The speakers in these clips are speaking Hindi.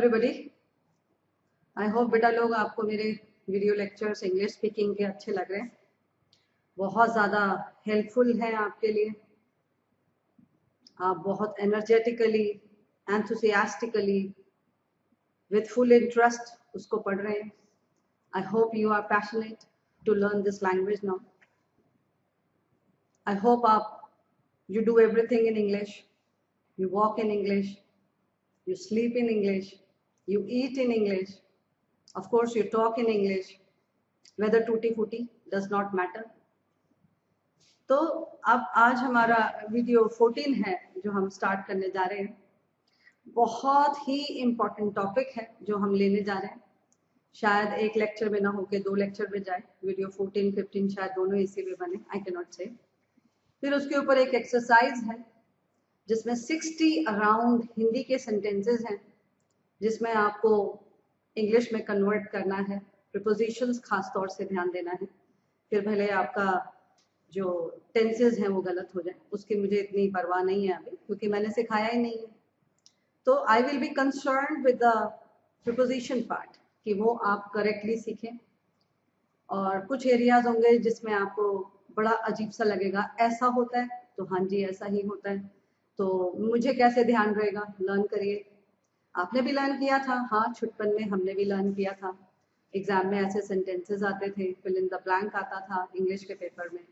एवरीबॉडी, आई होप बेटा लोग आपको मेरे वीडियो लेक्चर्स इंग्लिश स्पीकिंग के अच्छे लग रहे हैं, बहुत ज़्यादा हेल्पफुल हैं आपके लिए। आप बहुत energetically, enthusiastically, with full interest उसको पढ़ रहे हैं। I hope you are passionate to learn this language now. I hope आप you do everything in English, you walk in English, you sleep in English, you eat in English, of course you talk in English, whether tutti frutti does not matter. तो अब आज हमारा वीडियो 14 है जो हम स्टार्ट करने जा रहे हैं। बहुत ही इम्पोर्टेंट टॉपिक है जो हम लेने जा रहे हैं। शायद एक लेक्चर में ना होके 2 लेक्चर में जाए। वीडियो 14, 15 शायद दोनों इसी में बने, आई कैन नॉट से। फिर उसके ऊपर एक एक्सरसाइज है जिसमें 60 अराउंड हिंदी के सेंटेंसेस हैं जिसमें आपको इंग्लिश में कन्वर्ट करना है। प्रीपोजिशंस खास तौर से ध्यान देना है। फिर भले आपका जो टेंसेस हैं वो गलत हो जाए, उसकी मुझे इतनी परवाह नहीं है अभी, क्योंकि मैंने सिखाया ही नहीं है। तो I will be concerned with the preposition part कि वो आप करेक्टली सीखें। और कुछ एरियाज होंगे जिसमें आपको बड़ा अजीब सा लगेगा, ऐसा होता है तो हाँ जी ऐसा ही होता है, तो मुझे कैसे ध्यान रहेगा। लर्न करिए, आपने भी लर्न किया था। हाँ, छुटपन में हमने भी लर्न किया था। एग्जाम में ऐसे सेंटेंसेस आते थे, फिल इन द ब्लैंक आता था इंग्लिश के पेपर में,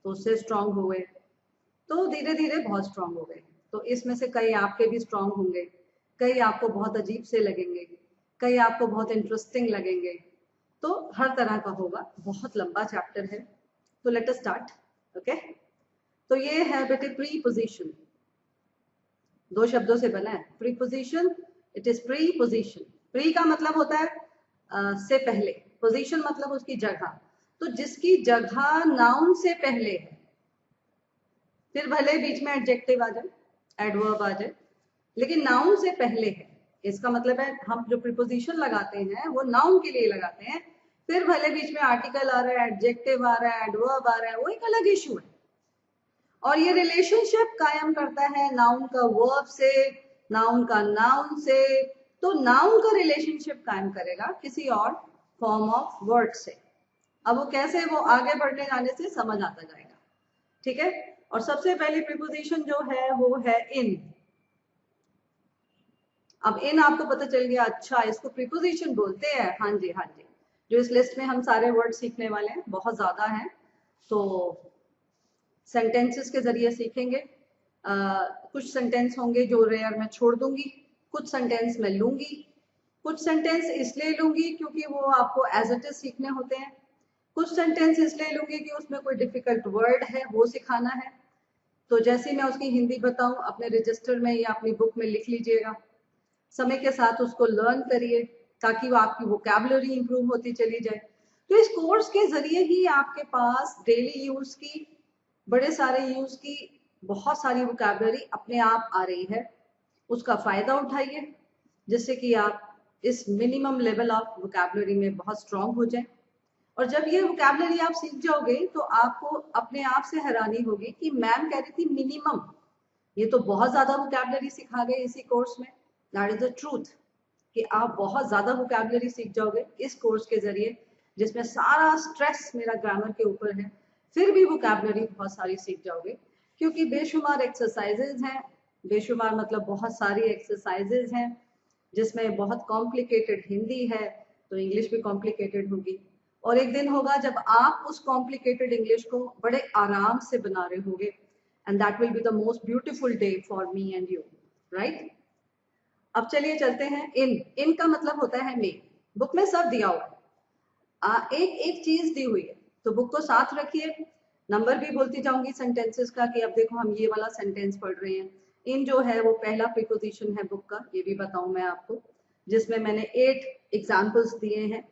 तो उससे स्ट्रांग हुए, तो धीरे धीरे बहुत स्ट्रांग हो गए। तो इसमें से कई आपके भी स्ट्रांग होंगे, कई आपको बहुत अजीब से लगेंगे, कई आपको बहुत इंटरेस्टिंग लगेंगे। तो हर तरह का होगा, बहुत लंबा चैप्टर है। तो लेट अस स्टार्ट। ओके, तो ये है बेटे प्रीपोजिशन। 2 शब्दों से बना है preposition. It is preposition. Pre का मतलब होता है से पहले, पोजीशन मतलब उसकी जगह। तो जिसकी जगह नाउन से पहले है, फिर भले बीच में एडजेक्टिव आ जाए, एडवर्ब आ जाए, लेकिन नाउन से पहले है। इसका मतलब है हम जो प्रीपोजिशन लगाते हैं वो नाउन के लिए लगाते हैं। फिर भले बीच में आर्टिकल आ रहा है, एडजेक्टिव आ रहा है, एडवर्ब आ रहा है, वो एक अलग इशू है। और ये रिलेशनशिप कायम करता है नाउन का वर्ब से, नाउन का नाउन से। तो नाउन का रिलेशनशिप कायम करेगा किसी और फॉर्म ऑफ वर्ड से। अब वो कैसे, वो आगे बढ़ने जाने से समझ आता जाएगा। ठीक है। और सबसे पहली प्रीपोजिशन जो है वो है इन। अब इन आपको पता चल गया, अच्छा इसको प्रीपोजिशन बोलते हैं। हाँ जी, हाँ जी। जो इस लिस्ट में हम सारे वर्ड सीखने वाले हैं, बहुत ज्यादा हैं, तो सेंटेंसेस के जरिए सीखेंगे। कुछ सेंटेंस होंगे जो रेयर मैं छोड़ दूंगी, कुछ सेंटेंस मैं लूंगी, कुछ सेंटेंस इसलिए लूंगी क्योंकि वो आपको एज इट इज सीखने होते हैं, कुछ सेंटेंस इसलिए लूंगी कि उसमें कोई डिफिकल्ट वर्ड है वो सिखाना है। तो जैसे मैं उसकी हिंदी बताऊं, अपने रजिस्टर में या अपनी बुक में लिख लीजिएगा। समय के साथ उसको लर्न करिए ताकि वो आपकी वोकैबुलरी इंप्रूव होती चली जाए। तो इस कोर्स के जरिए ही आपके पास डेली यूज की, बड़े सारे यूज की बहुत सारी वोकैबुलरी अपने आप आ रही है। उसका फायदा उठाइए जिससे कि आप इस मिनिमम लेवल ऑफ वोकैबुलरी में बहुत स्ट्रांग हो जाए। और जब ये वोकैबुलरी आप सीख जाओगे तो आपको अपने आप से हैरानी होगी कि मैम कह रही थी मिनिमम, ये तो बहुत ज्यादा वोकैबुलरी सिखा गए इसी कोर्स में। दैट इज द ट्रूथ कि आप बहुत ज्यादा वोकैबुलरी सीख जाओगे इस कोर्स के जरिए, जिसमें सारा स्ट्रेस मेरा ग्रामर के ऊपर है। फिर भी वोकैबुलरी बहुत सारी सीख जाओगे, क्योंकि बेशुमार एक्सरसाइजेज हैं। बेशुमार मतलब बहुत सारी एक्सरसाइजेज हैं जिसमें बहुत कॉम्प्लिकेटेड हिंदी है, तो इंग्लिश भी कॉम्प्लिकेटेड होगी। और एक दिन होगा जब आप उस कॉम्प्लिकेटेड इंग्लिश को बड़े आराम से बना रहे होगे, and that will be the most beautiful day for me and you, right. अब चलिए चलते हैं। इन का मतलब होता है में। बुक में सब दिया हुआ है, एक एक चीज दी हुई है, तो बुक को साथ रखिए। नंबर भी बोलती जाऊंगी सेंटेंसेस का कि अब देखो हम ये वाला सेंटेंस पढ़ रहे हैं। इन जो है वो पहला प्रीपोजिशन है बुक का, ये भी बताऊं मैं आपको, जिसमें मैंने 8 एग्जाम्पल्स दिए हैं।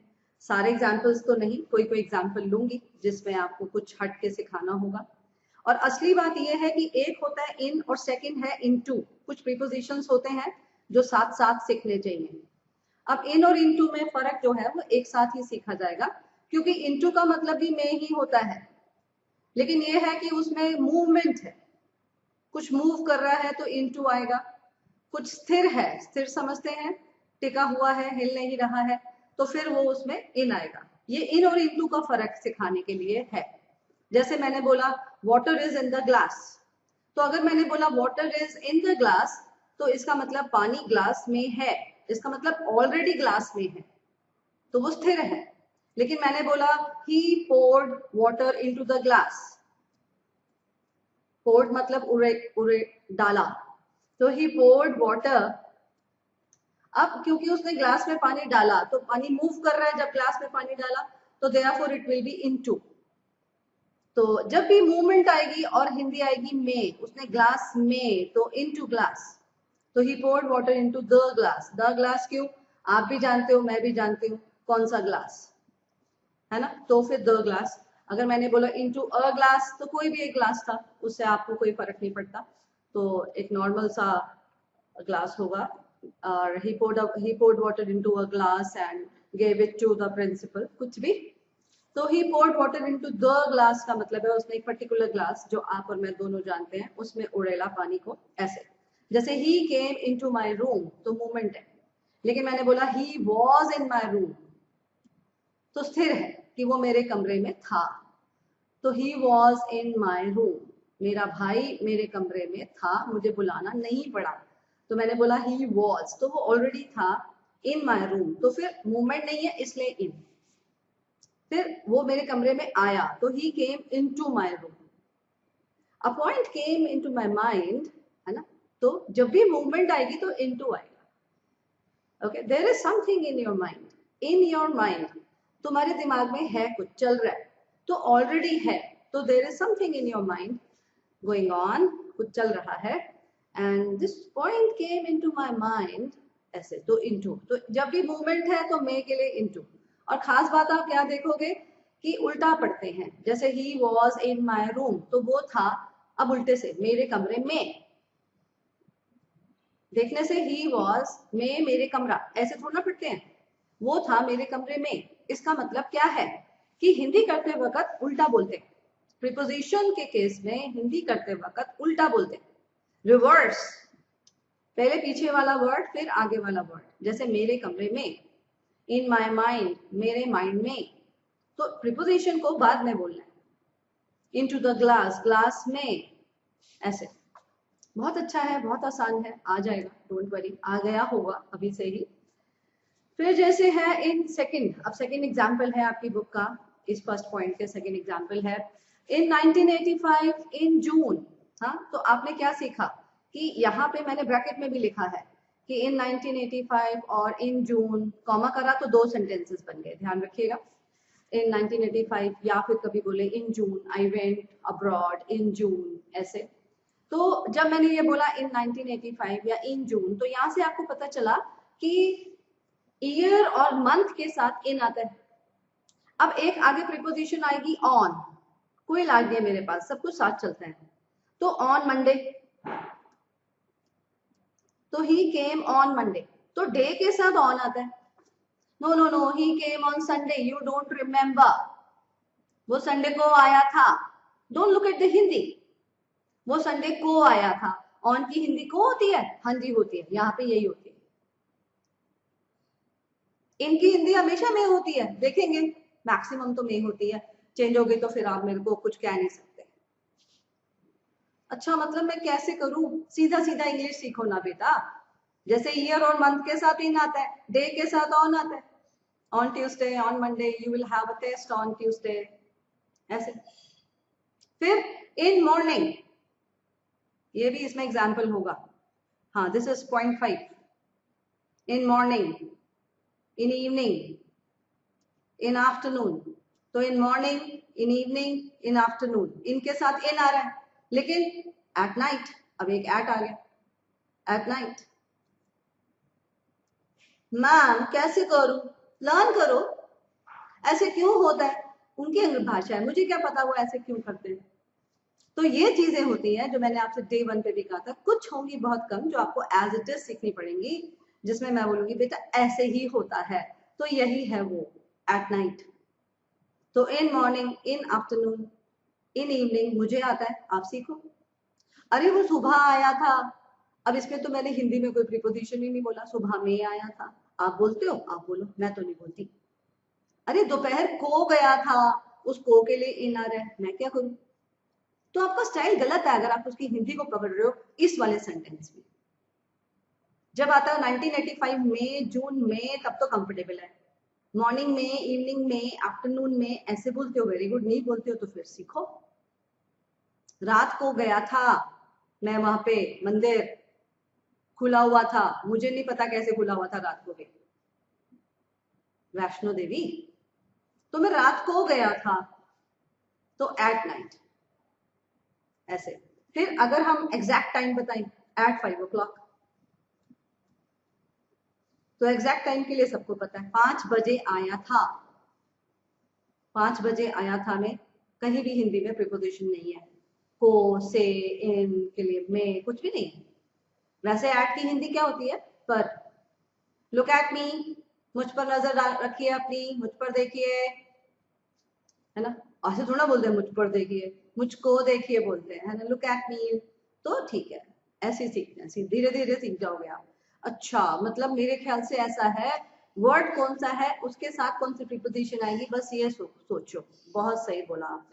सारे एग्जाम्पल्स तो नहीं, कोई कोई एग्जाम्पल लूंगी जिसमें आपको कुछ हट के सिखाना होगा। और असली बात यह है कि एक होता है इन और सेकंड है इनटू। कुछ प्रीपोजिशंस होते हैं जो साथ साथ सीखने चाहिए। अब इन और इनटू में फर्क जो है वो एक साथ ही सीखा जाएगा, क्योंकि इनटू का मतलब भी में ही होता है, लेकिन ये है कि उसमें मूवमेंट है, कुछ मूव कर रहा है तो इनटू आएगा। कुछ स्थिर है, स्थिर समझते हैं, टिका हुआ है, हिल नहीं रहा है, तो फिर वो उसमें इन आएगा। ये इन और इनटू का फर्क सिखाने के लिए है। जैसे मैंने बोला water is in the glass, तो अगर मैंने बोला water is in the glass, तो इसका मतलब पानी ग्लास में है, इसका मतलब ऑलरेडी ग्लास में है, तो वो स्थिर है। लेकिन मैंने बोला ही poured water into the glass, poured मतलब उड़े उड़े डाला, तो ही poured वाटर। अब क्योंकि उसने ग्लास में पानी डाला तो पानी मूव कर रहा है, जब ग्लास में पानी डाला तो therefore it will be into. तो जब भी मूवमेंट आएगी और हिंदी आएगी में, उसने ग्लास में, तो इनटू ग्लास, तो ही poured water into the glass. The glass क्यों, आप भी जानते हो, मैं भी जानती हूँ, कौन सा ग्लास है ना, तो फिर द ग्लास। अगर मैंने बोला इनटू अ ग्लास, तो कोई भी एक ग्लास था, उससे आपको कोई फर्क नहीं पड़ता, तो एक नॉर्मल सा ग्लास होगा। और he poured water into a glass and gave it to the principal, कुछ भी। तो he poured water into the glass का मतलब है उसने एक पर्टिकुलर ग्लास, जो आप और मैं दोनों जानते हैं, उसमें उड़ेला पानी को। ऐसे जैसे he came into my room, तो मूवमेंट है। लेकिन मैंने बोला he was in my room, तो स्थिर है कि वो मेरे कमरे में था। तो he was in my room, मेरा भाई मेरे कमरे में था, मुझे बुलाना नहीं पड़ा। तो मैंने बोला he was, तो वो ऑलरेडी था in my room, तो फिर मूवमेंट नहीं है इसलिए in। फिर वो मेरे कमरे में आया, तो he came into my room। A point came into my mind, है ना, तो जब भी मूवमेंट आएगी तो into आएगा। Okay, there is something in your mind, in your mind, तुम्हारे दिमाग में है, कुछ चल रहा है, तो ऑलरेडी है, तो there is something in your mind going on, कुछ चल रहा है, and this point came into my mind, ऐसे, तो इनटू, तो जब भी मूवमेंट है तो मे के लिए इनटू। और खास बात आप क्या देखोगे कि उल्टा पढ़ते हैं, जैसे he was in my room, तो वो था, अब उल्टे से मेरे कमरे में, देखने से ही वॉज में मेरे कमरा, ऐसे थोड़ा पढ़ते हैं, वो था मेरे कमरे में। इसका मतलब क्या है कि हिंदी करते वक्त उल्टा बोलते हैं, प्रीपोजिशन के केस में हिंदी करते वक्त उल्टा बोलते हैं, रिवर्स, पहले पीछे वाला वर्ड फिर आगे वाला वर्ड। जैसे मेरे कमरे में, इन माई माइंड, मेरे माइंड में, तो प्रीपोजिशन को बाद में बोलना है। इनटू द ग्लास, ग्लास में, ऐसे। बहुत अच्छा है, बहुत आसान है, आ जाएगा, डोंट वरी, आ गया होगा अभी से ही। फिर जैसे है इन सेकंड, अब सेकंड एग्जांपल है आपकी बुक का, इस फर्स्ट पॉइंट के सेकंड एग्जांपल है इन 1985 इन जून। हाँ, तो आपने क्या सीखा कि यहाँ पे मैंने ब्रैकेट में भी लिखा है कि इन 1985 और इन जून, कॉमा करा तो दो सेंटेंसेस बन गए, ध्यान रखिएगा। इन 1985, या फिर कभी बोले इन जून आई वेंट अब्रॉड इन जून, ऐसे। तो जब मैंने ये बोला इन 1985 या इन जून, तो यहाँ से आपको पता चला कि ईयर और मंथ के साथ इन आता है। अब एक आगे प्रीपोजिशन आएगी ऑन, कोई लाग नहीं है मेरे पास, सब कुछ साथ चलता है, तो ऑन मंडे, तो ही केम ऑन मंडे, तो डे के साथ ऑन आता है। No no no, he came on Sunday, you don't remember, वो संडे को आया था। Don't look at the Hindi, वो संडे को आया था। ऑन की हिंदी को होती है, हाँ जी होती है, यहाँ पे यही होती है। इनकी हिंदी हमेशा में होती है, देखेंगे मैक्सिमम तो में होती है, चेंज हो गई तो फिर आप मेरे को कुछ कह नहीं सकते। अच्छा, मतलब मैं कैसे करूं, सीधा सीधा इंग्लिश सीखो ना बेटा। जैसे ईयर और मंथ के साथ इन आता है, डे के साथ ऑन आता है, on Tuesday, on Monday, you will have a test on Tuesday, ऐसे। फिर इन मॉर्निंग, ये भी इसमें एग्जाम्पल होगा। हाँ, this is point 5, in morning, in evening, in afternoon, तो in morning, in evening, in afternoon, इनके साथ इन आ रहा है। लेकिन एट नाइट, अब एक एट आ गया, एट नाइट। मैम कैसे करूं, लर्न करो, ऐसे क्यों होता है, उनकी भाषा है, मुझे क्या पता वो ऐसे क्यों करते हैं। तो ये चीजें होती हैं जो मैंने आपसे डे 1 पे भी कहा था, कुछ होंगी बहुत कम जो आपको एज इट इज सीखनी पड़ेंगी, जिसमें मैं बोलूंगी बेटा ऐसे ही होता है, तो यही है वो एट नाइट। तो in morning, in afternoon, in evening मुझे आता है, आप सीखो। अरे वो सुबह आया था, अब इसमें तो मैंने हिंदी में कोई प्रीपोजिशन ही नहीं बोला, सुबह में आया था, आप बोलते हो, आप बोलो, मैं तो नहीं बोलती। अरे दोपहर को गया था, उस को के लिए इन आ रहा है, मैं क्या करूं? तो आपका स्टाइल गलत है अगर आप उसकी हिंदी को पकड़ रहे हो इस वाले सेंटेंस में। जब आता है 1985 में, जून में, तब तो कंफर्टेबल है। मॉर्निंग में, इवनिंग में, आफ्टरनून में ऐसे बोलते हो, वेरी गुड। नहीं बोलते हो तो फिर सीखो। रात को गया था मैं वहां पे, मंदिर खुला हुआ था, मुझे नहीं पता कैसे खुला हुआ था रात को भी, वैष्णो देवी। तो मैं रात को गया था, तो एट नाइट ऐसे। फिर अगर हम एग्जैक्ट टाइम बताएं, एट 5 o'clock, तो एग्जैक्ट टाइम के लिए सबको पता है 5 बजे आया था। 5 बजे आया था में कहीं भी हिंदी में प्रिपोजिशन नहीं है, को, से, इन के लिए में कुछ भी नहीं है। वैसे एट की हिंदी क्या होती है? पर। लुक एट मी, मुझ पर नजर रखिए अपनी, मुझ पर देखिए, है ना। ऐसे थोड़ा बोलते हैं मुझ पर देखिए, मुझको देखिए बोलते हैं, है ना, लुक एट मी। तो ठीक है, ऐसे सीखना, धीरे धीरे सीख जाओगे आप। अच्छा, मतलब मेरे ख्याल से ऐसा है, वर्ड कौन सा है उसके साथ कौन सी प्रीपोजिशन आएगी, बस ये सोचो। बहुत सही बोला आपने।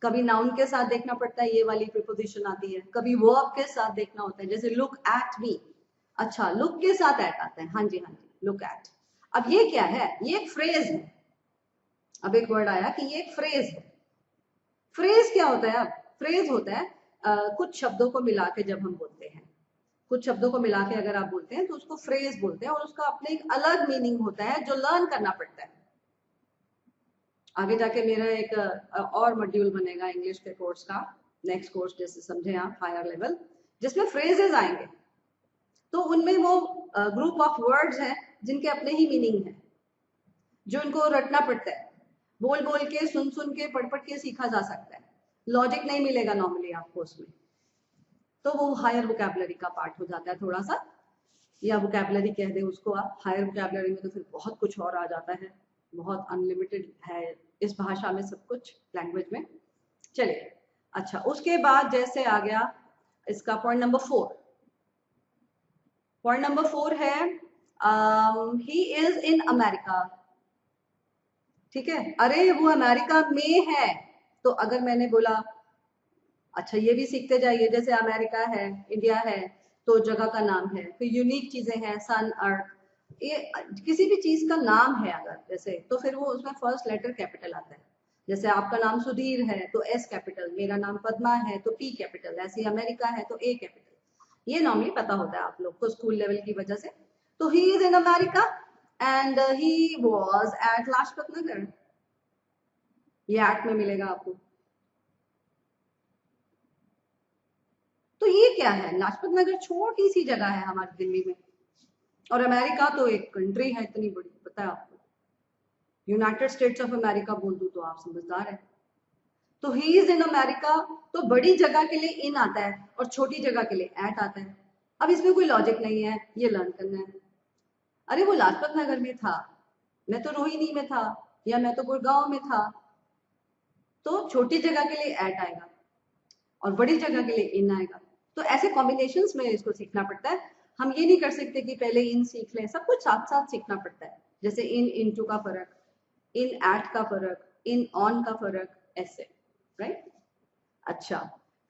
कभी नाउन के साथ देखना पड़ता है, ये वाली प्रीपोजिशन आती है, कभी वर्ब के साथ देखना होता है, जैसे लुक एट मी। अच्छा, लुक के साथ एट आता है, हाँ जी हाँ जी, लुक एट। अब ये क्या है? ये एक फ्रेज है। अब एक वर्ड आया कि ये एक फ्रेज है। फ्रेज क्या होता है? अब फ्रेज होता है कुछ शब्दों को मिला के जब हम बोलते हैं, कुछ शब्दों को मिला के अगर आप बोलते हैं तो उसको फ्रेज बोलते हैं, और उसका अपने एक अलग मीनिंग होता है जो लर्न करना पड़ता है। आगे जाके मेरा एक और मॉड्यूल बनेगा इंग्लिश के कोर्स का, नेक्स्ट कोर्स जैसे समझे आप, हायर लेवल, जिसमें फ्रेजेस आएंगे। तो उनमें वो ग्रुप ऑफ वर्ड्स हैं जिनके अपने ही मीनिंग है, जो इनको रटना पड़ता है। बोल बोल के, सुन सुन के, पढ़ पढ़ के सीखा जा सकता है, लॉजिक नहीं मिलेगा नॉर्मली आपको उसमें। तो वो हायर वोकैबुलरी का पार्ट हो जाता है थोड़ा सा, या वोकैबुलरी कह दे उसको आप। हायर वोकैबुलरी में तो फिर बहुत कुछ और आ जाता है, बहुत अनलिमिटेड है इस भाषा में सब कुछ, लैंग्वेज में। चलिए, अच्छा, उसके बाद जैसे आ गया इसका पॉइंट नंबर 4। पॉइंट नंबर 4 है ही इज इन अमेरिका। ठीक है, अरे वो अमेरिका में है। तो अगर मैंने बोला, अच्छा ये भी सीखते जाइए, जैसे अमेरिका है, इंडिया है, तो जगह का नाम है, फिर यूनिक चीजें हैं, सन, अर्थ, ये किसी भी चीज का नाम है अगर जैसे, तो फिर वो उसमें फर्स्ट लेटर कैपिटल आता है। जैसे आपका नाम सुधीर है तो एस कैपिटल, मेरा नाम पद्मा है तो पी कैपिटल, ऐसे अमेरिका है तो ए कैपिटल। ये नॉर्मली पता होता है आप लोग को स्कूल लेवल की वजह से। तो he is in America and he was at Lajpat Nagar, ये एट में मिलेगा आपको। तो ये क्या है? लाजपत नगर छोटी सी जगह है हमारी दिल्ली में, और अमेरिका तो एक कंट्री है इतनी बड़ी, पता है आपको। यूनाइटेड स्टेट्स ऑफ अमेरिका बोल दूं तो आप समझदार है। तो ही इज इन अमेरिका, तो बड़ी जगह के लिए इन आता है और छोटी जगह के लिए एट आता है। अब इसमें कोई लॉजिक नहीं है, ये लर्न करना है। अरे वो लाजपत नगर में था, मैं तो रोहिणी में था, या मैं तो गुड़गांव में था, तो छोटी जगह के लिए एट आएगा और बड़ी जगह के लिए इन आएगा। तो ऐसे कॉम्बिनेशंस में इसको सीखना पड़ता है। हम ये नहीं कर सकते कि पहले इन सीख लें, सब कुछ साथ साथ सीखना पड़ता है। जैसे इन इनटू का फर्क, इन एट का फर्क, इन ऑन का फर्क, ऐसे, राइट। अच्छा,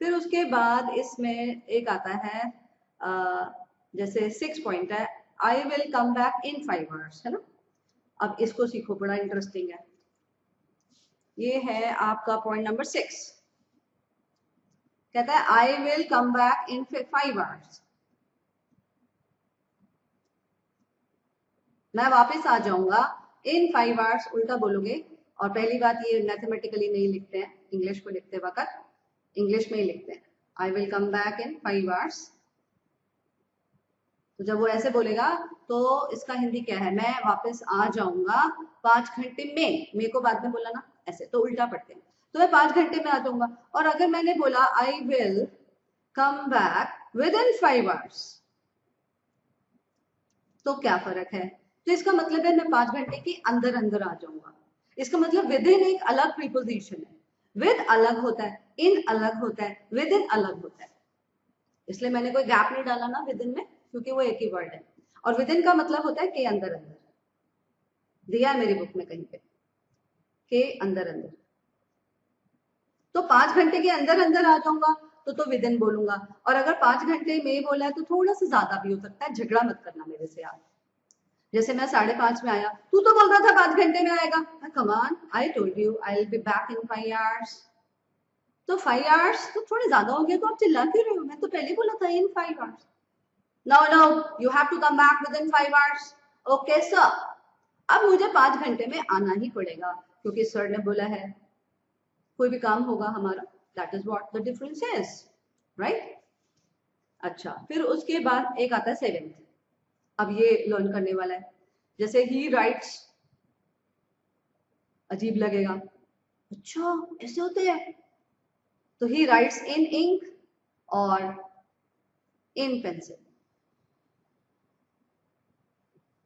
फिर उसके बाद इसमें एक आता है जैसे 6 पॉइंट है, I will come back in 5 hours, है ना। अब इसको सीखो, बड़ा इंटरेस्टिंग है। ये है आपका पॉइंट नंबर 6। कहता है I will come back in 5 hours, मैं वापस आ जाऊंगा इन 5 hours। उल्टा बोलोगे, और पहली बात ये मैथमेटिकली नहीं लिखते हैं, इंग्लिश को लिखते वक्त इंग्लिश में ही लिखते हैं, I will come back in 5 hours। तो जब वो ऐसे बोलेगा तो इसका हिंदी क्या है? मैं वापस आ जाऊंगा 5 घंटे में, मेरे को बाद में बोला ना, ऐसे तो उल्टा पढ़ते हैं। तो मैं 5 घंटे में आ जाऊंगा, और अगर मैंने बोला I will come back within 5 hours, तो क्या फर्क है? तो इसका मतलब है मैं 5 घंटे के अंदर अंदर आ जाऊंगा। इसका मतलब विद इन एक अलग प्रीपोजिशन है, विद अलग होता है, इन अलग होता है, विद इन अलग होता है। इसलिए मैंने कोई गैप नहीं डाला ना विद इन में, क्योंकि वो एक ही वर्ड है। और विद इन का मतलब होता है के अंदर अंदर, दिया है मेरी बुक में कहीं पे, के अंदर अंदर। तो 5 घंटे के अंदर अंदर आ जाऊंगा तो विद इन बोलूंगा, और अगर 5 घंटे में बोला है तो थोड़ा सा ज्यादा भी हो सकता है, झगड़ा मत करना मेरे से आप। जैसे मैं 5:30 में आया, तू तो बोल रहा था 5 घंटे में आएगा, come on, I told you I will be back in 5 hours. तो 5 आवर्स तो थोड़े ज्यादा हो गया, तो आप चिल्ला क्यों रहे हो, मैं तो पहले बोला था in 5 hours. No no, you have to come back within 5 hours. Okay sir, अब मुझे 5 घंटे में आना ही पड़ेगा क्योंकि सर ने बोला है, कोई भी काम होगा हमारा, that is what the difference is, right. अच्छा, फिर उसके बाद एक आता है 7th, अब ये लर्न करने वाला है। जैसे ही राइट्स, अजीब लगेगा, अच्छा ऐसे होते हैं, तो ही राइट्स इन इंक और इन पेंसिल।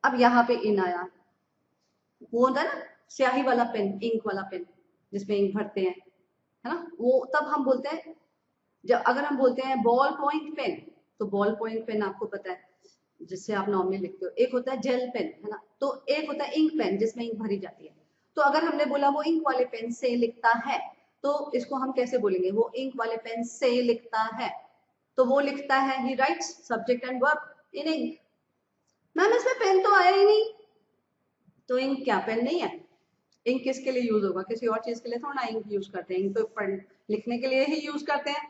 अब यहाँ पे इन आया, वो होता है ना स्याही वाला पेन, इंक वाला पेन जिसमें इंक भरते हैं, है ना, वो तब हम बोलते हैं, जब अगर हम बोलते हैं बॉल पॉइंट पेन, तो बॉल पॉइंट पेन आपको पता है जिससे आप नॉर्मली लिखते हो, एक होता है जेल पेन, है ना, तो एक होता है इंक पेन जिसमें इंक भरी जाती है। तो अगर हमने बोला वो इंक वाले पेन से लिखता है, तो इसको हम कैसे बोलेंगे, वो इंक वाले पेन से लिखता है, तो वो लिखता है, he writes subject and verb in ink. Ma'am इसमें पेन तो आया ही नहीं, तो इंक क्या पेन नहीं है? इंक किसके लिए यूज होगा, किसी और चीज के लिए थोड़ा इंक यूज करते हैं, इंक तो पढ़ लिखने के लिए ही यूज करते हैं।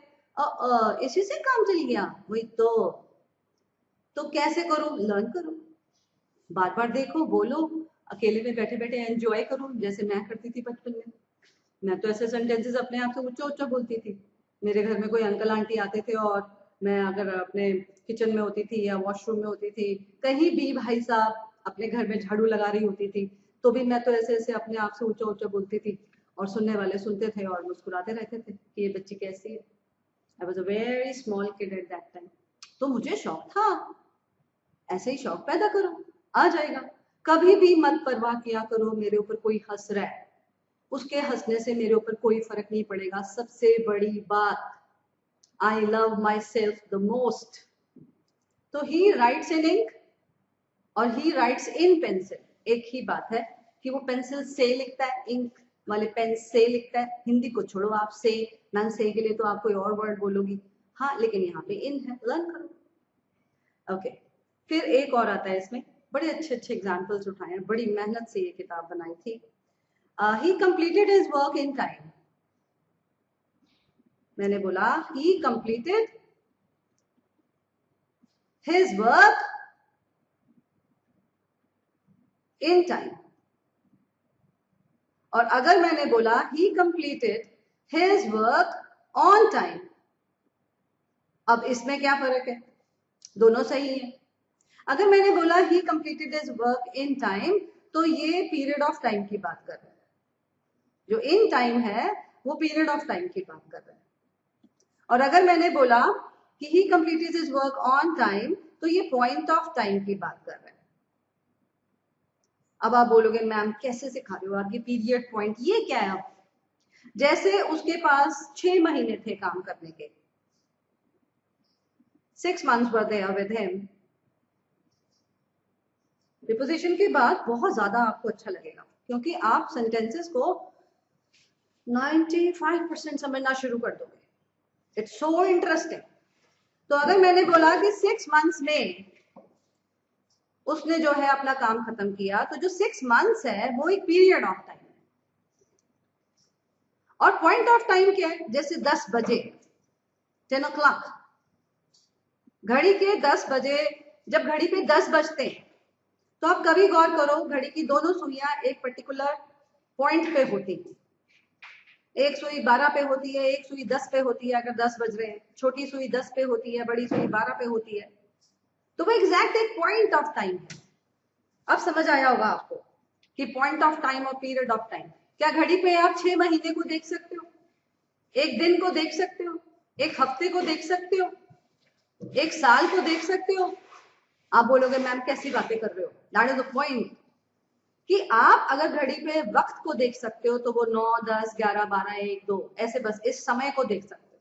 इसी से काम चल गया, वही तो कैसे करो, लर्न करो, बार बार देखो, बोलो, अकेले में बैठे बैठे एंजॉय करो, जैसे मैं करती थी बचपन में। मैं तो ऐसे सेंटेंसेस अपने आप से ऊंचा ऊंचा बोलती थी। मेरे घर में कोई अंकल आंटी आते थे और मैं अगर अपने किचन में होती थी या वॉशरूम में होती थी, कहीं भी भाई साहब अपने घर में झाड़ू लगा रही होती थी, तो भी मैं तो ऐसे ऐसे अपने आप से ऊंचा ऊंचा बोलती थी, और सुनने वाले सुनते थे और मुस्कुराते रहते थे कि ये बच्ची कैसी है। I was a very small kid at that time. तो मुझे शौक था, ऐसे ही शौक पैदा करो, आ जाएगा। कभी भी मत परवाह किया करो मेरे ऊपर कोई हंस रहा है, उसके हंसने से मेरे ऊपर कोई फर्क नहीं पड़ेगा। सबसे बड़ी बात, I love my self the most. तो ही राइट्स इन इंक और ही राइट्स इन पेंसिल, एक ही बात है कि वो पेंसिल से लिखता है, इंक वाले पेन से लिखता है। हिंदी को छोड़ो आप, से, मैम से के लिए तो आप कोई और वर्ड बोलोगी, हाँ, लेकिन यहाँ पे इन है, लर्न करो। ओके, फिर एक और आता है इसमें, बड़े अच्छे अच्छे एग्जाम्पल्स उठाए हैं, बड़ी मेहनत से ये किताब बनाई थी। ही completed his work in time. मैंने बोला ही completed his work in time, और अगर मैंने बोला ही completed his work on time, अब इसमें क्या फर्क है, दोनों सही है। अगर मैंने बोला ही completed his work in time, तो ये पीरियड ऑफ टाइम की बात कर रहा है, जो इन टाइम है वो पीरियड ऑफ टाइम की बात कर रहा है। और अगर मैंने बोला कि ही completed his work on time, तो ये पॉइंट ऑफ टाइम की बात कर रहा है। अब आप बोलोगे मैम कैसे सिखा रहे हो आप ये पीरियड पॉइंट, ये क्या है? अब जैसे उसके पास 6 महीने थे काम करने के, 6 months were there with him। Preposition के बाद बहुत ज्यादा आपको अच्छा लगेगा क्योंकि आप सेंटेंसेस को 95% समझना शुरू कर दोगे, इट्स सो इंटरेस्टिंग। तो अगर मैंने बोला कि 6 months में उसने जो है अपना काम खत्म किया, तो जो 6 months है वो एक पीरियड ऑफ टाइम है। और पॉइंट ऑफ टाइम क्या है, जैसे 10 बजे, 10 o'clock, घड़ी के 10 बजे, जब घड़ी पे 10 बजते हैं, तो आप कभी गौर करो, घड़ी की दोनों सुइयां एक पर्टिकुलर पॉइंट पे होती है। एक सुई 12 पे होती है, एक सुई 10 पे होती है, अगर 10 बज रहे हैं, छोटी सुई 10 पे होती है, बड़ी सुई 12 पे होती है। तो वो एग्जैक्ट एक पॉइंट ऑफ टाइम है। अब समझ आया होगा आपको कि पॉइंट ऑफ टाइम और पीरियड ऑफ टाइम। क्या घड़ी पे आप 6 महीने को देख सकते हो, एक दिन को देख सकते हो, एक हफ्ते को देख सकते हो, एक साल को देख सकते हो? आप बोलोगे मैम कैसी बातें कर रहे हो, दैट इज द पॉइंट, कि आप अगर घड़ी पे वक्त को देख सकते हो तो वो 9, 10, 11, 12, 1, 2 ऐसे बस इस समय को देख सकते हो।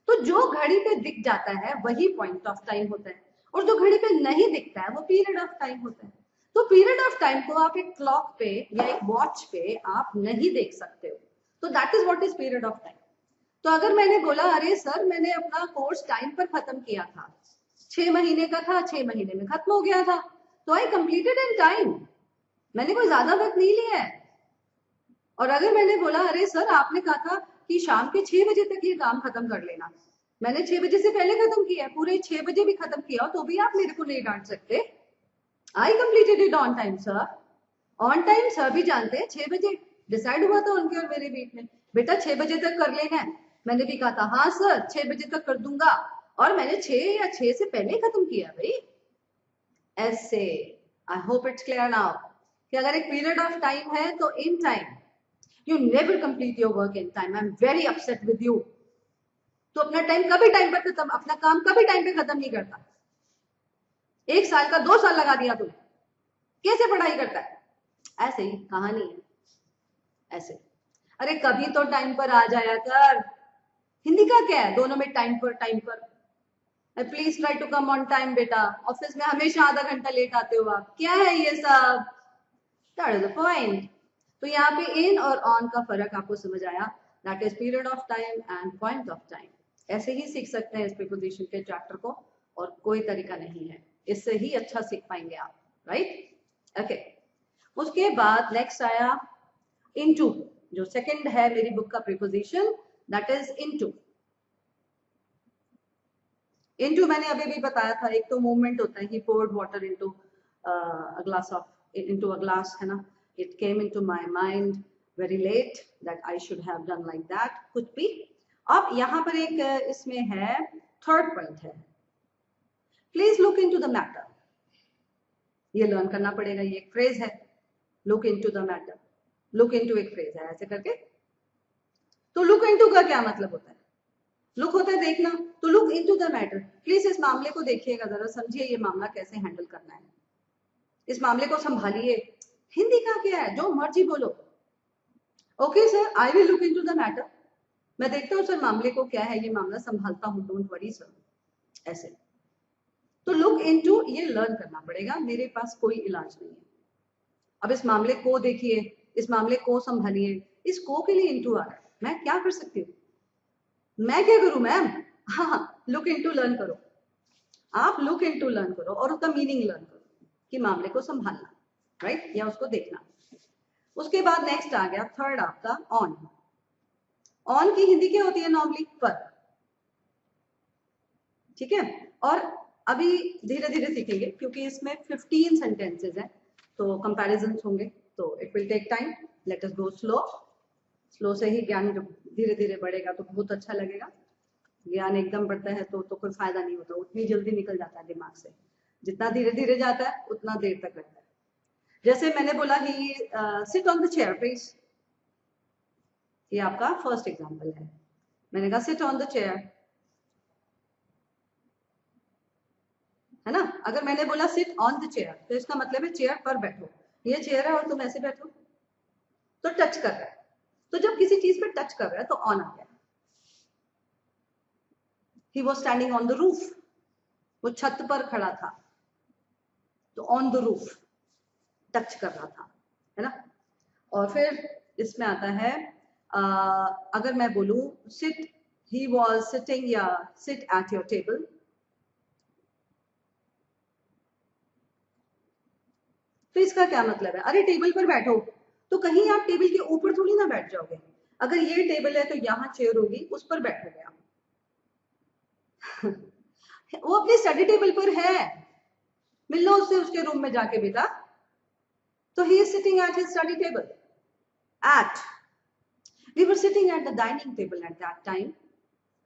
तो जो घड़ी पे दिख जाता है वही पॉइंट ऑफ टाइम होता है। और जो घड़ी पे नहीं दिखता है वो पीरियड ऑफ टाइम होता है। तो पीरियड ऑफ टाइम को आप एक क्लॉक पे या एक वॉच पे आप नहीं देख सकते हो, तो that is what is period of time. तो अगर मैंने बोला अरे सर मैंने अपना कोर्स टाइम पर खत्म किया था, 6 महीने का था, 6 महीने में खत्म हो गया था, तो आई कंप्लीटेड इन टाइम, मैंने कोई ज्यादा वक्त नहीं लिया है। और अगर मैंने बोला अरे सर आपने कहा था कि शाम के 6 बजे तक ये काम खत्म कर लेना, मैंने 6 बजे से पहले खत्म किया है, पूरे 6 बजे भी खत्म किया हो तो भी आप मेरे को नहीं डांट सकते। I completed it on time sir. On time sir भी जानते हैं, 6 बजे डिसाइड हुआ था उनके और मेरे बीच में, बेटा 6 बजे तक कर लेना है। मैंने भी कहा था हाँ सर 6 बजे तक कर दूंगा, और मैंने 6 से पहले खत्म किया भाई। ऐसे I hope it's clear now कि अगर एक पीरियड ऑफ टाइम है तो in time you never complete your work in time. I am very upset with you. तो अपना टाइम कभी टाइम पर खत्म, अपना काम कभी टाइम पे खत्म नहीं करता। 1 साल का 2 साल लगा दिया तुमने, कैसे पढ़ाई करता है? ऐसे ही कहानी है ऐसे। अरे कभी तो टाइम पर आ जाया कर, हिंदी का क्या है, दोनों में टाइम पर। Please try to come on time बेटा, ऑफिस में हमेशा आधा घंटा लेट आते हो आप, क्या है ये सब? That is the point. तो यहाँ पे इन और ऑन का फर्क आपको समझ आया, that is period of time and point of time. ऐसे ही सीख सकते हैं इस प्रीपोजिशन के चैप्टर को, और कोई तरीका नहीं है, इससे ही अच्छा सीख पाएंगे आप, राइट? ओके, उसके बाद नेक्स्ट आया इनटू, जो सेकंड है मेरी बुक का preposition, that is into. Into मैंने अभी भी बताया था, एक तो मूवमेंट होता है, he poured water into a glass of, into a glass, है ना। It came into my mind very late that I should have done like that, कुछ भी। अब यहाँ पर एक इसमें है थर्ड पॉइंट है, please look into the matter. ये लर्न करना पड़ेगा, ये एक फ्रेज है, look into the matter. Look into एक फ्रेज है ऐसे करके। तो लुक इनटू का क्या मतलब होता है? लुक होता है देखना, तो look into the matter, please इस मामले को देखिएगा जरा, समझिए ये मामला कैसे हैंडल करना है, इस मामले को संभालिए। हिंदी का क्या है, जो मर्जी बोलो। Okay sir I will look into the matter, मैं देखता हूँ सर मामले को क्या है, ये मामला संभालता हूँ, डोंट वरी सर, ऐसे। तो लुक इनटू ये लर्न करना पड़ेगा, मेरे पास कोई इलाज नहीं है। अब इस मामले को देखिए, इस मामले को संभालिए, इस को के लिए इनटू आ रहा है, मैं क्या कर सकती हूँ? मैं क्या करूं मैम? हाँ, लुक इनटू लर्न करो, आप लुक इनटू लर्न करो और उसका मीनिंग लर्न करो कि मामले को संभालना, राइट, या उसको देखना। उसके बाद नेक्स्ट आ गया थर्ड आपका ऑन। ऑन की हिंदी क्या होती है नॉर्मली? पर, ठीक है। और अभी धीरे धीरे सीखेंगे क्योंकि इसमें 15 सेंटेंसेस हैं, तो कंपैरिजन होंगे, तो it will take time, let us go slow. Slow से ही ज्ञान जब धीरे धीरे बढ़ेगा तो बहुत अच्छा लगेगा। ज्ञान एकदम बढ़ता है तो कोई फायदा नहीं होता, उतनी जल्दी निकल जाता है दिमाग से, जितना धीरे धीरे जाता है उतना देर तक रहता है। जैसे मैंने बोला he sit on the chair please, ये आपका फर्स्ट एग्जांपल है। मैंने कहा सिट ऑन द चेयर, है ना। अगर मैंने बोला सिट ऑन द चेयर तो इसका मतलब है चेयर पर बैठो, ये चेयर है और तुम ऐसे बैठो, तो टच कर रहा है। तो जब किसी चीज पे टच कर रहा है तो ऑन आ गया। He was standing on the roof, वो छत पर खड़ा था, तो ऑन द रूफ, टच कर रहा था, है ना। और फिर इसमें आता है अगर मैं बोलूं सिट, ही वॉज सिटिंग या सिट एट योर टेबल, तो इसका क्या मतलब है? अरे टेबल पर बैठो, तो कहीं आप टेबल के ऊपर थोड़ी ना बैठ जाओगे, अगर ये टेबल है तो यहाँ चेयर होगी, उस पर बैठोगे आप। वो अपने स्टडी टेबल पर है, मिल लो उससे उसके रूम में जाके बेटा। तो he is sitting at his study table, at, we were sitting at the dining table at that time.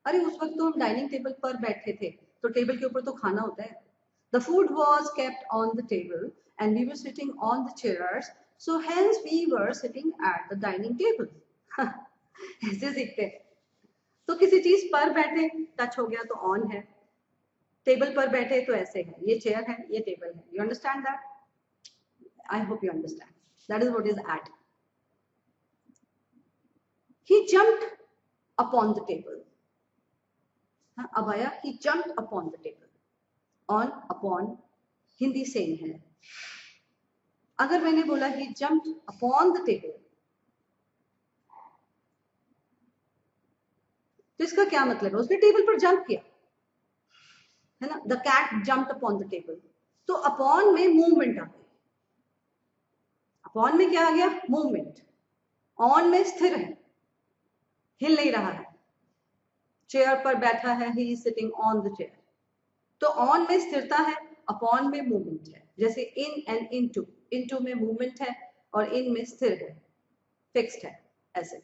अरे उस वक्त तो हम डाइनिंग टेबल पर बैठे थे, तो टेबल के ऊपर तो खाना होता है। The food was kept on the table and we were sitting on the chairs, so hence we were sitting at the dining table. ऐसे सीखते हैं। तो किसी चीज पर बैठे, टच हो गया तो ऑन है, टेबल पर बैठे तो ऐसे है, ये चेयर है, ये टेबल है। You understand that? I hope you understand. That is what is at. He jumped upon the table. अब आया he jumped upon the table. On upon Hindi same है। अगर मैंने बोला ही जम्प्ड अपॉन द टेबल, तो इसका क्या मतलब है? उसने टेबल पर जंप किया है ना, the cat jumped upon the table, तो अपॉन में मूवमेंट आ गई। अपॉन में क्या आ गया? मूवमेंट। ऑन में स्थिर है, हिल नहीं रहा है, चेयर पर बैठा है, ही is sitting on the chair. तो ऑन में स्थिरता है, अपॉन में मूवमेंट है। जैसे इन एंड इनटू, इनटू में मूवमेंट है और इन में स्थिर है, फिक्स्ड है, ऐसे।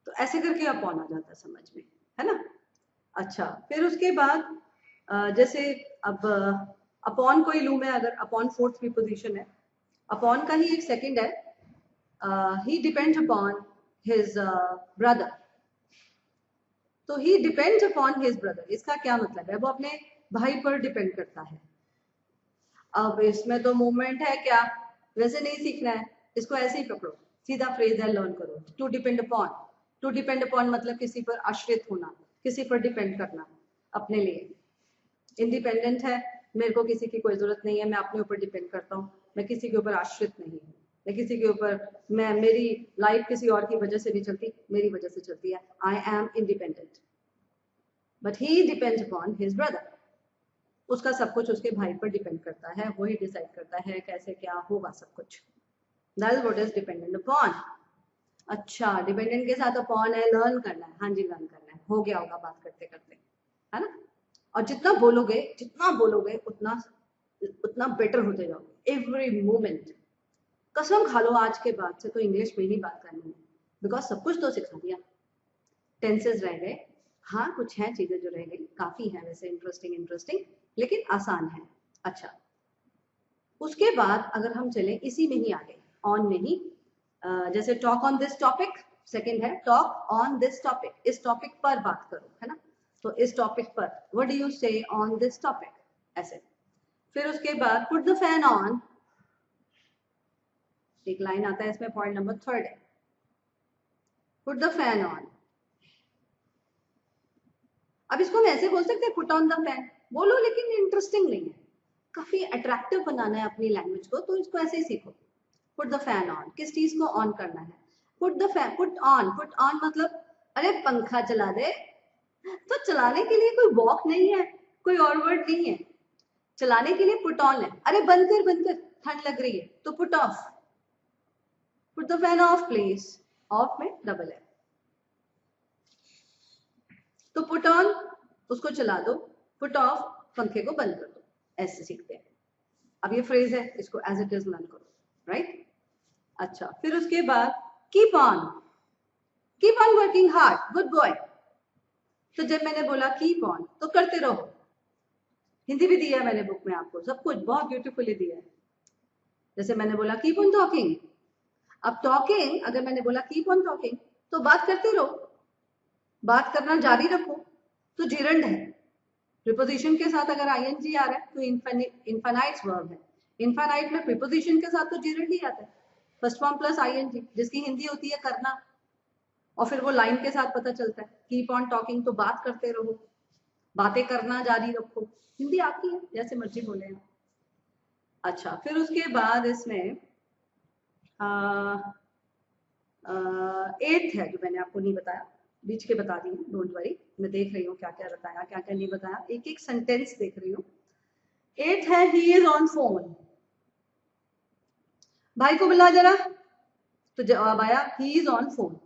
तो ऐसे करके अपॉन आ जाता है समझ में, है ना। अच्छा, फिर उसके बाद जैसे अब अपॉन कोई लूँ मैं, अगर अपॉन फोर्थ प्रीपोजिशन है, अपॉन का ही एक सेकंड है, ही डिपेंड्स अपॉन हिज ब्रदर। तो ही डिपेंड्स अपॉन हिज ब्रदर, इसका क्या मतलब है? वो अपने भाई पर डिपेंड करता है। अब इसमें तो मूवमेंट है क्या, वैसे नहीं सीखना है, इसको ऐसे ही पकड़ो, सीधा फ्रेज है, लर्न करो। To depend upon, to depend upon मतलब किसी पर आश्रित होना, किसी पर डिपेंड करना अपने लिए। इंडिपेंडेंट है, मेरे को किसी की कोई जरूरत नहीं है, मैं अपने ऊपर डिपेंड करता हूँ, मैं किसी के ऊपर आश्रित नहीं हूँ, मैं किसी के ऊपर, मैं, मेरी लाइफ किसी और की वजह से नहीं चलती, मेरी वजह से चलती है। I am independent, but he depends upon his brother. उसका सब कुछ उसके भाई पर डिपेंड करता है, वही डिसाइड करता है कैसे क्या होगा सब कुछ। That is what is dependent upon. अच्छा, डिपेंडेंट के साथ अपॉन है, लर्न करना है। हाँ जी, लर्न करना है, हो गया होगा बात करते करते, है ना। और जितना बोलोगे उतना उतना बेटर होते जाओगे एवरी मोमेंट। कसम खा लो आज के बाद से तो इंग्लिश में ही बात करनी है, बिकॉज सब कुछ तो सिखा दिया। टेंसेस रह गए, हाँ कुछ है चीजें जो रह गई, काफी है वैसे इंटरेस्टिंग, लेकिन आसान है। अच्छा, उसके बाद अगर हम चले इसी में ही आगे, ऑन में ही, जैसे talk on this topic, second है टॉक ऑन दिस टॉपिक, इस टॉपिक पर बात करो, है ना। तो इस टॉपिक पर, व्हाट डू यू से ऑन दिस टॉपिक, ऐसे। फिर उसके बाद पुट द फैन ऑन, एक लाइन आता है इसमें, पॉइंट नंबर 3 है, पुट द फैन ऑन। अब इसको हम ऐसे बोल सकते हैं पुट ऑन द फैन, बोलो, लेकिन इंटरेस्टिंग नहीं है, काफी अट्रैक्टिव बनाना है अपनी लैंग्वेज को, तो इसको ऐसे ही सीखो। पुट द फैन ऑन, किस चीज को ऑन करना है? Put the fan, put on मतलब, अरे पंखा चला दे। तो चलाने के लिए कोई वॉक नहीं है, कोई और वर्ड नहीं है, चलाने के लिए पुट ऑन है। अरे बंद कर, ठंड लग रही है, तो put off, put the fan of please, of में डबल है, तो पुट ऑन उसको चला दो, पुट ऑफ पंखे को बंद कर दो, ऐसे सीखते हैं। अब ये फ्रेज है, इसको एज इट इज लर्न करो, राइट। अच्छा, फिर उसके बाद keep on working hard, good boy. तो जब मैंने बोला कीप ऑन, तो करते रहो। हिंदी भी दिया है मैंने बुक में आपको, सब कुछ बहुत ब्यूटीफुली दिया है। जैसे मैंने बोला कीप ऑन टॉकिंग, अब टॉकिंग, अगर मैंने बोला कीप ऑन टॉकिंग, तो बात करते रहो, बात करना जारी रखो, तो जिरंड है। प्रीपोजिशन के साथ अगर आईएनजी आ रहा है तो इनफाइनाइट वर्ब है, इनफाइनाइट में प्रीपोजिशन के साथ तो जिरंड ही आता है, फर्स्ट फॉर्म प्लस आईएनजी, जिसकी हिंदी होती है करना, और फिर वो लाइन के साथ पता चलता है। कीप ऑन टॉकिंग तो बात करते रहो, बातें करना जारी रखो, हिंदी आपकी है, जैसे मर्जी बोले आप। अच्छा, फिर उसके बाद इसमें एट्थ है जो मैंने आपको नहीं बताया, बीच के बता दी, डोंट वरी, मैं देख रही हूँ क्या क्या बताया क्या क्या नहीं बताया, एक एक सेंटेंस देख रही हूँ। एट्थ है ही इज ऑन फोन, भाई को बुला जरा, तो जवाब आया ही इज ऑन फोन,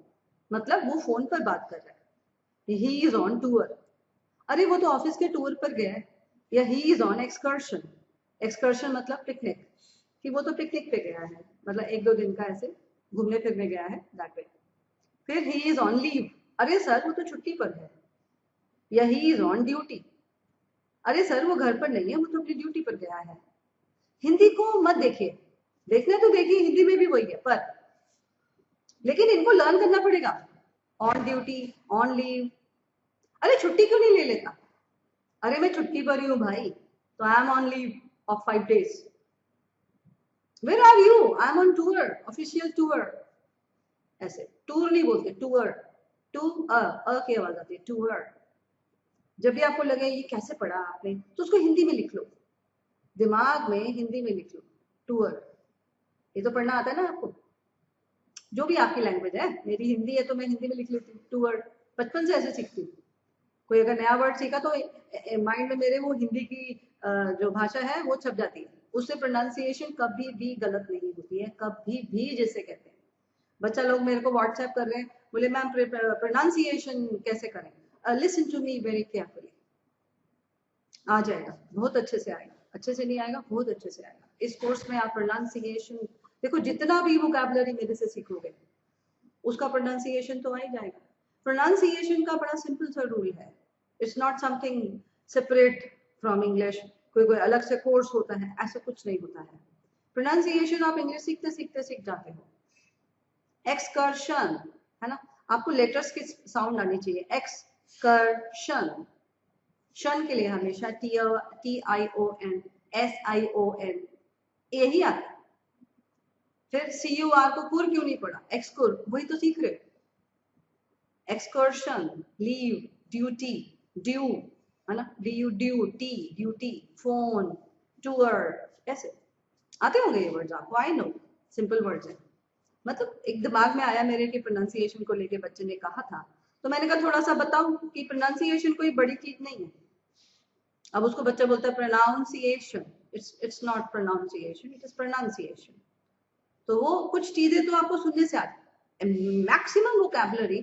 मतलब वो फोन पर बात कर रहा है। ही इज ऑन टूर, अरे वो तो ऑफिस के टूर पर गया है। या he is on excursion, excursion मतलब पिकनिक, कि वो तो पिकनिक पे गया है, मतलब 1-2 दिन का ऐसे घूमने फिरने गया है, दैट वे। फिर ही इज ऑन लीव, अरे सर वो तो छुट्टी पर है। या ही इज ऑन ड्यूटी, अरे सर वो घर पर नहीं है, वो तो अपनी ड्यूटी पर गया है। हिंदी को मत देखिए, देखना तो देखिए, हिंदी में भी वही है, पर लेकिन इनको लर्न करना पड़ेगा। ऑन ड्यूटी, ऑन लीव, अरे छुट्टी क्यों नहीं ले लेता, अरे मैं छुट्टी पर ही हूँ भाई, तो I am on leave of 5 days। Where are you, I am on tour, official tour, ऐसे। टूर नहीं बोलते, टूर, टू अ की आवाज आती है, टूर। जब भी आपको लगे ये कैसे पढ़ा आपने, तो उसको हिंदी में लिख लो, दिमाग में हिंदी में लिख लो, टूअर। ये तो पढ़ना आता है ना आपको, जो भी आपकी लैंग्वेज है, मेरी हिंदी है तो मैं हिंदी में लिख लेती हूँ टूअर, बचपन से ऐसे सीखती हूँ। कोई अगर नया वर्ड सीखा तो माइंड में मेरे वो हिंदी की जो भाषा है वो छप जाती है, उससे प्रोनाउंसिएशन कभी भी गलत नहीं होती है, कभी भी, जिसे कहते हैं। बच्चा लोग मेरे को व्हाट्सएप कर रहे हैं, बोले मैम प्रोनाउंसिएशन कैसे करें, listen to me very carefully, आ जाएगा, बहुत अच्छे से आएगा, अच्छे से नहीं आएगा, बहुत अच्छे से आएगा। इस कोर्स में आप प्रोनाउंसिएशन देखो, जितना भी वोकैबुलरी मेरे से सीखोगे उसका प्रोनाउंसिएशन तो आ ही जाएगा। प्रोनाउंसिएशन का बड़ा सिंपल सा रूल है, it's not something separate from English, कोई अलग से कोर्स होता है, ऐसा कुछ नहीं होता है। प्रोनाउंसिएशन आप इंग्लिश सीखते सीखते सीख जाते हो। एक्सकर्शन है ना, आपको लेटर्स की साउंड आनी चाहिए, एक्सकर्शन, शन के लिए हमेशा TION SION यही आता है। फिर CUR को कुर क्यों नहीं पढ़ा, एक्सकुर, वही तो सीख रहे। एक्सकर्शन, लीव, ड्यूटी, ड्यू है ना, ड्यूटी, ड्यूटी, फोन, टूर, ऐसे आते होंगे ये वर्ड्स आपको, आई नो सिंपल वर्ड्स हैं। मतलब एक दिमाग में आया मेरे की प्रोनाउंसिएशन को लेके बच्चे ने कहा था, तो मैंने कहा थोड़ा सा बताऊं कि प्रोनाउंसिएशन कोई बड़ी चीज नहीं है। अब उसको बच्चा बोलता है pronunciation, it's not pronunciation, it is pronunciation. तो वो कुछ चीजें तो आपको सुनने से आती है, मैक्सिमम वोकैबुलरी,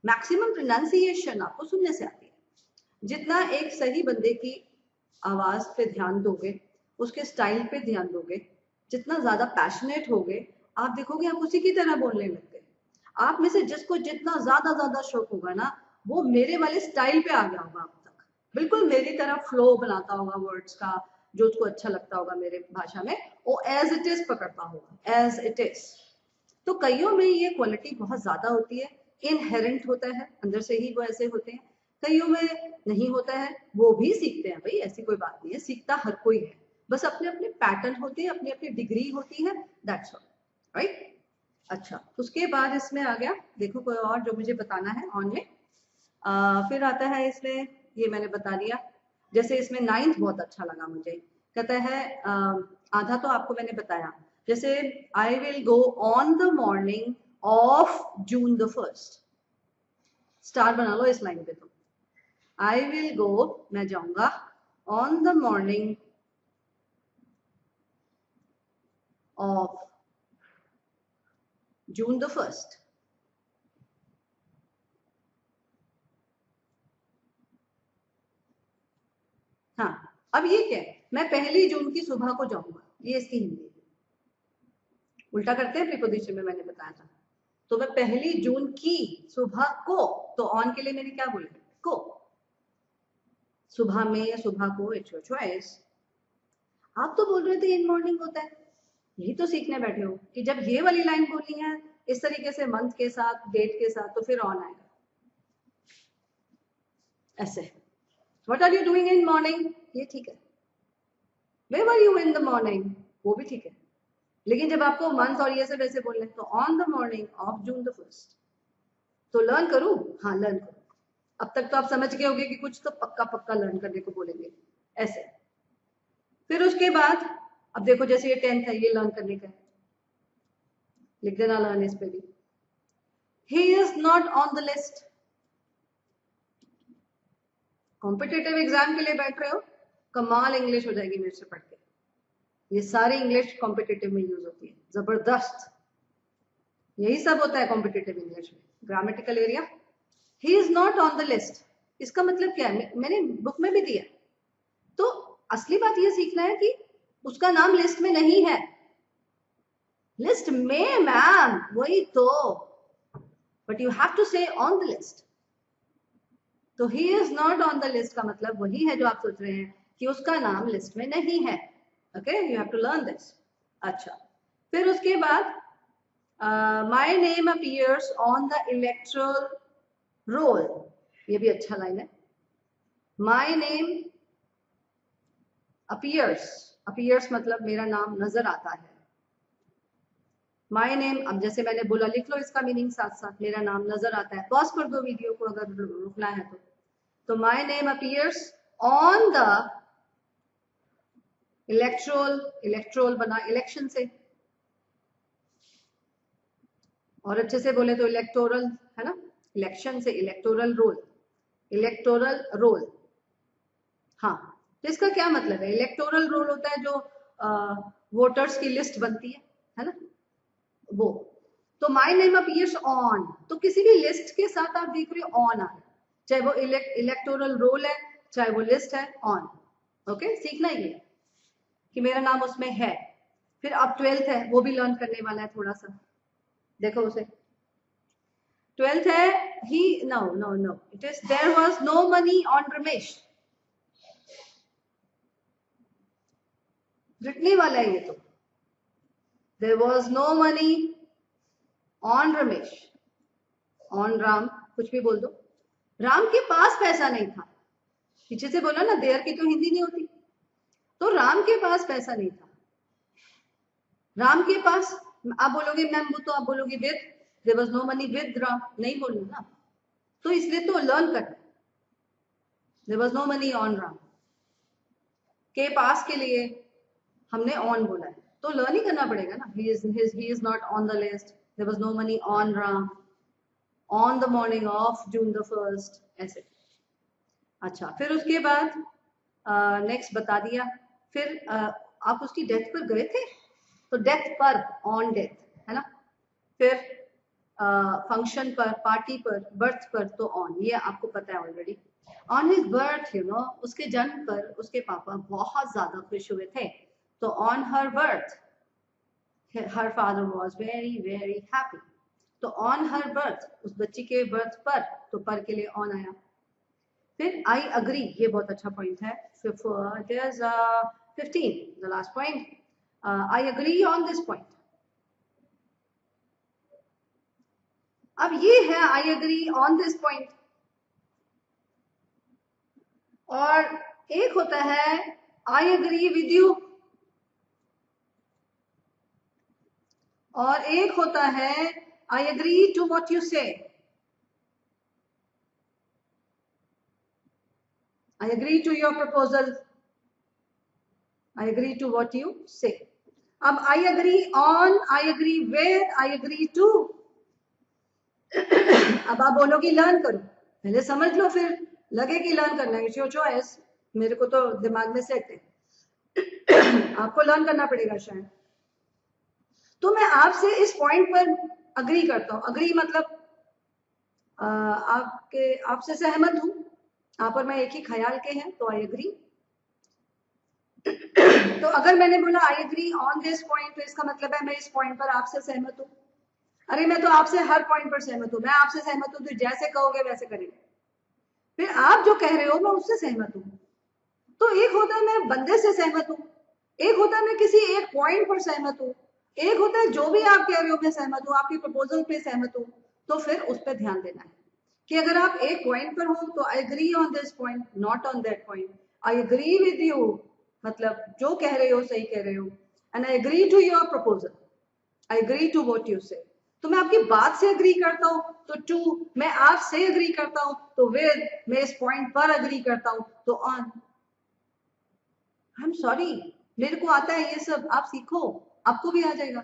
मैक्सिमम प्रोनाउंसिएशन आपको सुनने से आती है। जितना एक सही बंदे की आवाज पे ध्यान दोगे, उसके स्टाइल पे ध्यान दोगे, जितना ज्यादा पैशनेट होगे, आप देखोगे आप उसी की तरह बोलने लगते। आप में से जिसको जितना ज्यादा शौक होगा ना, वो मेरे वाले स्टाइल पे आ गया होगा अब तक, बिल्कुल मेरी तरह फ्लो बनाता होगा वर्ड्स का, जो उसको अच्छा लगता होगा मेरे भाषा में, वो एज इट इज पकड़ता होगा, एज इट इज। तो कईयों में ये क्वालिटी बहुत ज्यादा होती है, इनहेरेंट होता है, अंदर से ही वो ऐसे होते हैं। कईयों में नहीं होता है, वो भी सीखते हैं भाई, ऐसी कोई बात नहीं है, सीखता हर कोई है, बस अपने अपने पैटर्न होते हैं, अपनी अपनी डिग्री होती है, दैट्स ऑल, राइट। अच्छा, उसके बाद इसमें आ गया, देखो कोई और जो मुझे बताना है ऑन में। फिर आता है इसमें, ये मैंने बता दिया। जैसे इसमें 9th बहुत अच्छा लगा मुझे, कहता है आधा तो आपको मैंने बताया, जैसे I will go on the morning of June the 1st, star बना लो इस लाइन पे। तो आई विल गो, मैं जाऊंगा, on the morning of June the 1st। हाँ, अब ये क्या है, मैं 1 जून की सुबह को जाऊंगा, ये इसकी हिंदी है। उल्टा करते हैं प्रीपोजिशन में, मैंने बताया था। तो मैं 1 जून की सुबह को, तो ऑन के लिए मैंने क्या बोला, को, सुबह में या सुबह को, इट्स योर चॉइस। आप तो बोल रहे थे इन मॉर्निंग होता है, यही तो सीखने बैठे हो कि जब ये वाली लाइन बोलनी है इस तरीके से, मंथ के साथ, डेट के साथ, तो फिर ऑन आएगा ऐसे। What are you doing in morning, ये ठीक है। Where were you in the morning, वो भी ठीक है। लेकिन जब आपको मंथ और ये सब ऐसे बोलने, तो on the morning of June the 1st। तो लर्न करूं, हाँ लर्न करूं। अब तक तो आप समझ गए होंगे कि कुछ तो पक्का पक्का लर्न करने को बोलेंगे ऐसे। फिर उसके बाद अब देखो, जैसे ये 10th है, ये लर्न करने का है, लिख देना लर्न इस पे भी। ही is not on the list. Competitive exam के लिए बैठ रहे हो, कमाल इंग्लिश हो जाएगी मेरे से पढ़ के। ये सारी इंग्लिश कॉम्पिटेटिव में यूज होती है, जबरदस्त। यही सब होता है कॉम्पिटेटिव इंग्लिश में, grammatical area. He is not on the list, इसका मतलब क्या है, मैंने बुक में भी दिया। तो असली बात ये सीखना है कि उसका नाम लिस्ट में नहीं है। लिस्ट में मैम, वही तो, बट यू हैव टू से ऑन द लिस्ट। तो he is not on the list का मतलब वही है जो आप सोच रहे हैं कि उसका नाम लिस्ट में नहीं है। Okay, you have to learn this. अच्छा, फिर उसके बाद my name appears on the electoral roll, ये भी अच्छा लाइन है। माय नेम अपीयर्स, अपीयर्स मतलब मेरा नाम नजर आता है। माय नेम, अब जैसे मैंने बोला, लिख लो इसका मीनिंग साथ साथ, मेरा नाम नजर आता है। पॉज कर दो वीडियो को अगर रुकना है तो। तो my name appears on the electoral बना इलेक्शन से, और अच्छे से बोले तो इलेक्टोरल है ना, इलेक्शन से इलेक्टोरल रोल। हाँ, तो इसका क्या मतलब है? इलेक्टोरल रोल होता है जो वोटर्स की लिस्ट बनती है ना, वो। तो माई नेम अपीयर्स ऑन, तो किसी भी लिस्ट के साथ आप देख रहे हो ऑन आ रहा है, चाहे वो इलेक्टोरल रोल है, चाहे वो लिस्ट है, ऑन। ओके, सीखना ही है कि मेरा नाम उसमें है। फिर अब 12th है, वो भी लर्न करने वाला है थोड़ा सा, देखो उसे। 12th है, he no it is there was no money on Ramesh. रिटने वाला है ये तो, there was no money on Ramesh, on Ram, कुछ भी बोल दो। राम के पास पैसा नहीं था, पीछे से बोला ना, देयर की तो हिंदी नहीं होती, तो राम के पास पैसा नहीं था। राम के पास आप बोलोगे मैम, वो तो आप बोलोगे with, there was no money with Ram, नहीं बोलना ना, तो इसलिए तो लर्न करना, there was no money on Ram के पास के लिए हमने ऑन बोला है, तो लर्न ही करना पड़ेगा ना। He is not on the list, there was no money on Ram on the morning of June the 1st, ऐसे। अच्छा, फिर उसके बाद नेक्स्ट बता दिया। फिर आप उसकी डेथ पर गए थे, तो डेथ पर, ऑन डेथ है ना। फिर फंक्शन पर, पार्टी पर, बर्थ पर, तो ऑन, ये आपको पता है already. On his birth, you know, उसके जन्म पर उसके पापा बहुत ज्यादा खुश हुए थे, तो on her birth her father was very very happy. तो ऑन हर बर्थ, उस बच्ची के बर्थ पर, तो पर के लिए ऑन आया। फिर आई अग्री, ये बहुत अच्छा पॉइंट है। 15, the last point, I agree on this point. अब ये है I agree on this point, और एक होता है आई अग्री विद यू, और एक होता है I agree to what you say. I agree to your proposal. I agree to what you say. अब I agree on, I agree with, I agree to. अब आप बोलोगे लर्न करो, पहले समझ लो, फिर लगे कि लर्न करना है, इट्स योर चॉइस। मेरे को तो दिमाग में सेट है, आपको लर्न करना पड़ेगा शायद। तो मैं आपसे इस पॉइंट पर अग्री करता हूं। अग्री मतलब आपसे सहमत हूं, आप और मैं एक ही ख्याल के हैं, तो आई एग्री। तो अगर मैंने बोला I agree on this point, तो इसका मतलब है मैं इस पॉइंट पर आपसे सहमत हूं। अरे मैं तो आपसे हर पॉइंट पर सहमत हूं, मैं आपसे सहमत हूं, तो जैसे कहोगे वैसे करेंगे। फिर आप जो कह रहे हो मैं उससे सहमत हूं। तो एक होता है मैं बंदे से सहमत हूं, एक होता है मैं किसी एक पॉइंट पर सहमत हूं, एक होता है जो भी आप कह रहे हो मैं सहमत हूं, आपकी प्रपोजल पे सहमत हूं। तो फिर उस पर ध्यान देना है कि अगर आप एक पॉइंट पर हो तो I agree on this point, not on that point. I agree with you मतलब जो कह रहे हो सही कह रहे हो, and I agree to your proposal, I agree to what you say. तो मैं आपकी बात से अग्री करता हूं तो टू, मैं आपसे अग्री करता हूं तो विद, मैं इस पॉइंट पर अग्री करता हूं तो ऑन। आई एम सॉरी, मेरे को आता है ये सब, आप सीखो, आपको भी आ जाएगा।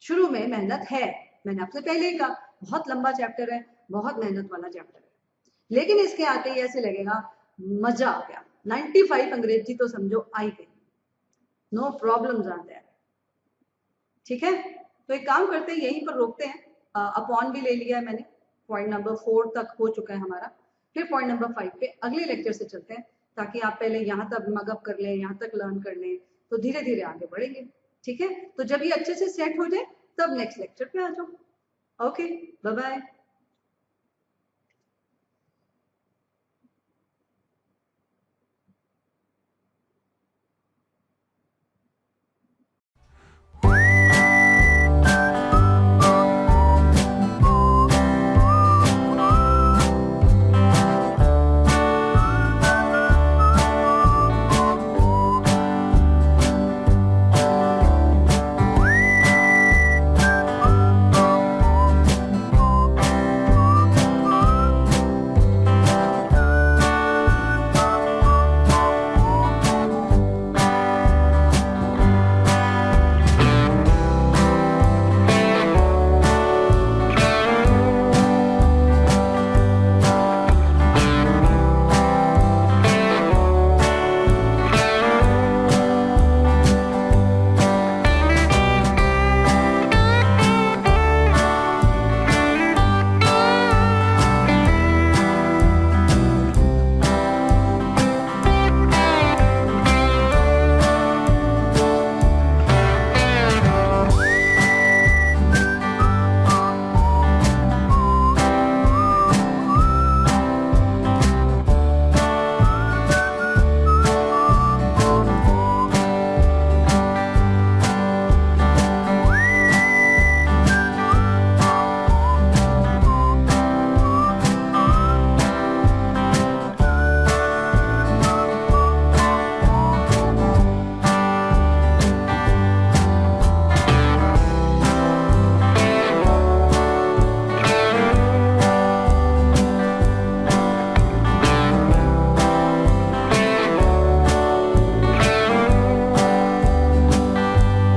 शुरू में मेहनत है, मैंने आपसे पहले ही कहा, बहुत लंबा चैप्टर है, बहुत मेहनत वाला चैप्टर है, लेकिन इसके आते ही ऐसे लगेगा मजा आ गया। 95 अंग्रेजी तो समझो आई गई, नो प्रॉब्लम्स आर देयर। ठीक है, तो एक काम करते हैं, यहीं पर रोकते हैं। अपॉन भी ले लिया है मैंने, पॉइंट नंबर 4 तक हो चुका है हमारा। फिर पॉइंट नंबर 5 पे अगले लेक्चर से चलते हैं, ताकि आप पहले यहाँ तक मगअप कर लें, यहाँ तक लर्न कर लें, तो धीरे धीरे आगे बढ़ेंगे। ठीक है, तो जब ये अच्छे से सेट हो जाए तब नेक्स्ट लेक्चर पे आ जाओ। Okay, bye bye.